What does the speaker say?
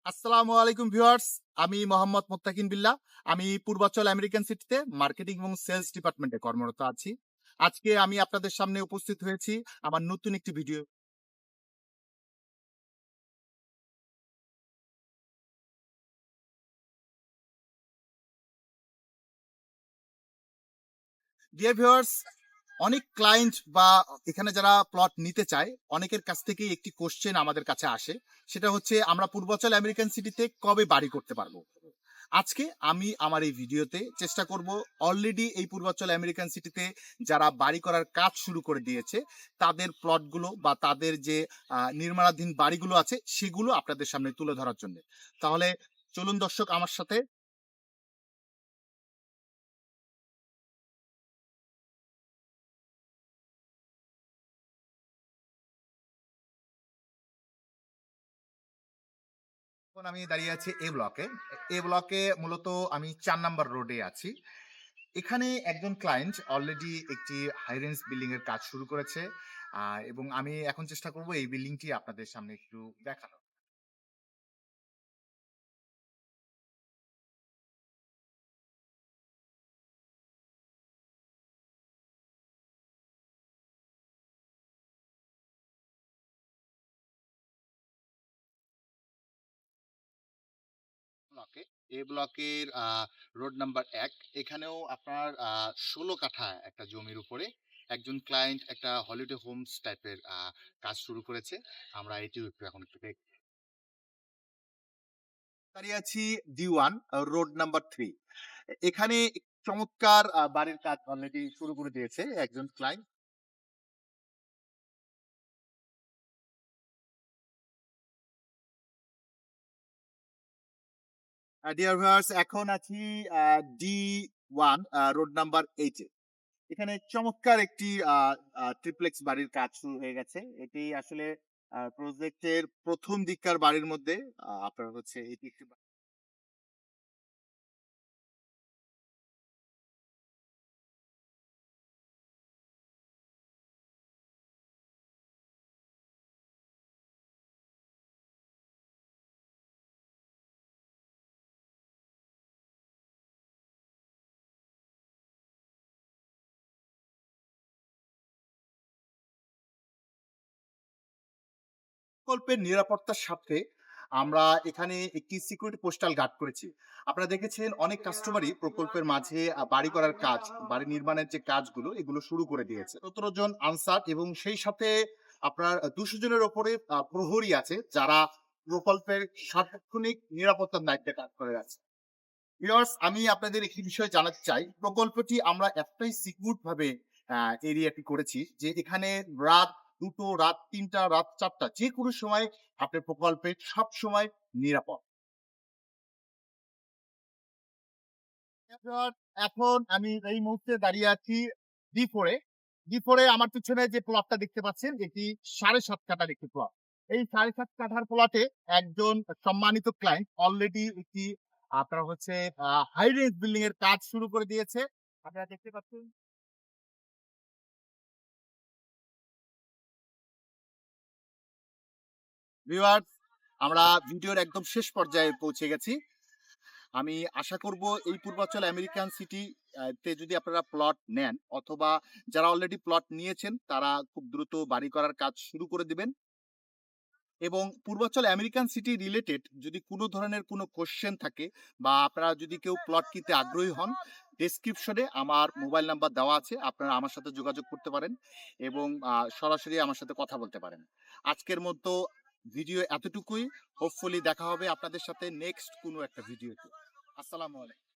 আসসালামু আলাইকুম ভিউয়ার্স। আমি মোহাম্মদ মুত্তাকিন বিল্লাহ। আমি পূর্বাচল আমেরিকান সিটিতে মার্কেটিং এবং সেলস ডিপার্টমেন্টে কর্মরত আছি। আজকে আমি আপনাদের সামনে উপস্থিত হয়েছি আমার নতুন একটি ভিডিও। ডিয়ার ভিউয়ার্স, অনেক ক্লায়েন্ট বা এখানে যারা প্লট নিতে চায়, অনেকের কাছ থেকেই একটি কোশ্চেন আমাদের কাছে আসে। সেটা হচ্ছে আমরা পূর্বাচল আমেরিকান সিটিতে কবে বাড়ি করতে পারবো? আজকে আমি আমার এই ভিডিওতে চেষ্টা করব অলরেডি এই পূর্বাচল আমেরিকান সিটিতে যারা বাড়ি করার কাজ শুরু করে দিয়েছে তাদের প্লটগুলো বা তাদের যে নির্মাণাধীন বাড়িগুলো আছে সেগুলো আপনাদের সামনে তুলে ধরার জন্য। তাহলে চলুন দর্শক আমার সাথে। এখন আমি দাঁড়িয়ে আছি এ ব্লকে। এ ব্লকে মূলত আমি ৪ নাম্বার রোডে আছি। এখানে একজন ক্লায়েন্ট অলরেডি একটি হাই রেঞ্জ বিল্ডিং এর কাজ শুরু করেছে। এবং আমি এখন চেষ্টা করব এই বিল্ডিংটি আপনাদের সামনে একটু দেখানোর। ব্লকে এ ব্লকের রোড নাম্বার ১ এখানেও আপনার ১৬ কাঠা একটা জমির উপরে একজন ক্লায়েন্ট একটা হলিডে হোমস টাইপের কাজ শুরু করেছে। আমরা এটিও একটু দাঁড়িয়ে আছি D1 রোড নাম্বার 3। এখানে চমৎকার বাড়ির কাজ অলরেডি শুরু করে দিয়েছে একজন ক্লায়েন্ট। ডিয়ার ভিউয়ার্স, এখন আছি D1 রোড নাম্বার 8 এ। এখানে চমৎকার একটি ট্রিপ্লেক্স বাড়ির কাজ শুরু হয়ে গেছে। এটি আসলে প্রজেক্টের ১ম দিককার বাড়ির মধ্যে আপনার হচ্ছে এটি একটি প্রকল্পের নিরাপত্তার স্বার্থে আমরা এখানে একটি সিকিউরিটি পোস্টাল গার্ড করেছি। আপনারা দেখেছেন অনেক কাস্টমারই প্রকল্পের মাঝে বাড়ি করার কাজ, বাড়ি নির্মাণের যে কাজগুলো এগুলো শুরু করে দিয়েছে। ১৭ জন আনসার এবং সেই সাথে আপনার ২০০ জনের উপরে প্রহরী আছে যারা প্রকল্পের সার্বক্ষণিক নিরাপত্তার দায়িত্বে কাজ করে আছে। ভিউয়ার্স, আমি আপনাদের একটি বিষয় জানাতে চাই। প্রকল্পটি আমরা এতটাই সিকিউরড ভাবে এরিয়াটি করেছি যে এখানে রাত ২টো, রাত ৩টা, রাত ৪টা যেকোনো সময় আপনার প্রকল্পে সবসময় নিরাপদ। ভিউয়ার্স, এখন আমি এই মুহূর্তে দাঁড়িয়ে আছি D4 এ। D4 এ আমার পিছনে যে প্লটটা দেখতে পাচ্ছেন এটি ৭.৫ কাঠার একটি প্লট। এই ৭.৫ কাঠার প্লটে একজন সম্মানিত ক্লায়েন্ট অলরেডি একটি আপনার হচ্ছে হাই রেঞ্জ বিল্ডিং এর কাজ শুরু করে দিয়েছে। আপনারা দেখতে পাচ্ছেন। ভিউয়ার্স, আমরা ভিডিওর একদম শেষ পর্যায়ে পৌঁছে গেছি। আমি আশা করব এই পূর্বাচল আমেরিকান সিটি তে যদি আপনারা প্লট নেন অথবা যারা অলরেডি প্লট নিয়েছেন তারা খুব দ্রুত বাড়ি করার কাজ শুরু করে দিবেন। এবং পূর্বাচল আমেরিকান সিটি রিলেটেড যদি কোনো ধরনের কোনো কোয়েশ্চেন থাকে বা আপনারা যদি কেউ প্লট কিনতে আগ্রহী হন, ডেসক্রিপশনে আমার মোবাইল নাম্বার দেওয়া আছে। আপনারা আমার সাথে যোগাযোগ করতে পারেন এবং সরাসরি আমার সাথে কথা বলতে পারেন। আজকের মতো ভিডিও এতটুকুই। হোপফুলি দেখা হবে আপনাদের সাথে নেক্সট কোনো একটা ভিডিওতে। আসসালামু আলাইকুম।